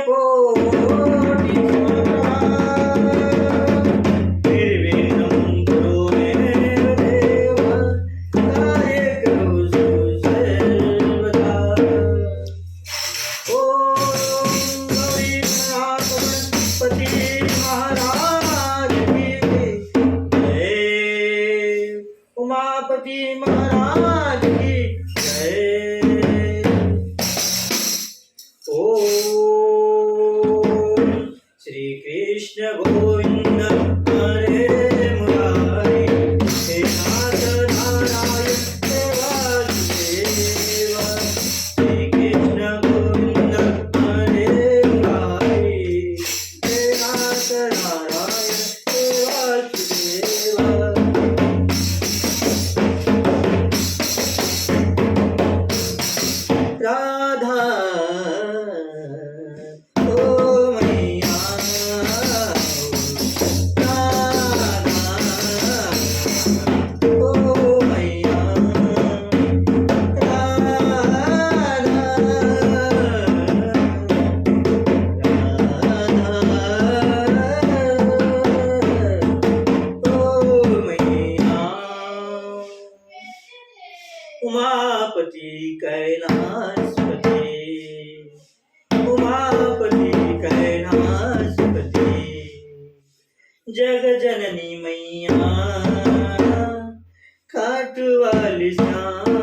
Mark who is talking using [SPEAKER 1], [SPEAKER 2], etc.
[SPEAKER 1] कोटि निर्विघ्नं कुरु मे देव कार्य करो सर्वदा। ओम गौरीनाथ गणपति महाराज की जय, उमापति महाराज की जय। ओम श्री कृष्ण गोविंद हरे मुरारी, हे नाथ नारायण हे वासुदेव। श्री कृष्ण गोविंद हरे मुरारी, हे नाथ नारायण हे वासुदेव। राधा ओ मैया, राधा ओ मैया, राधा ओ मैया। उमापति कैलासपति, उमापति कैलासपति, जग जननी मैया खाट वाली श्याम।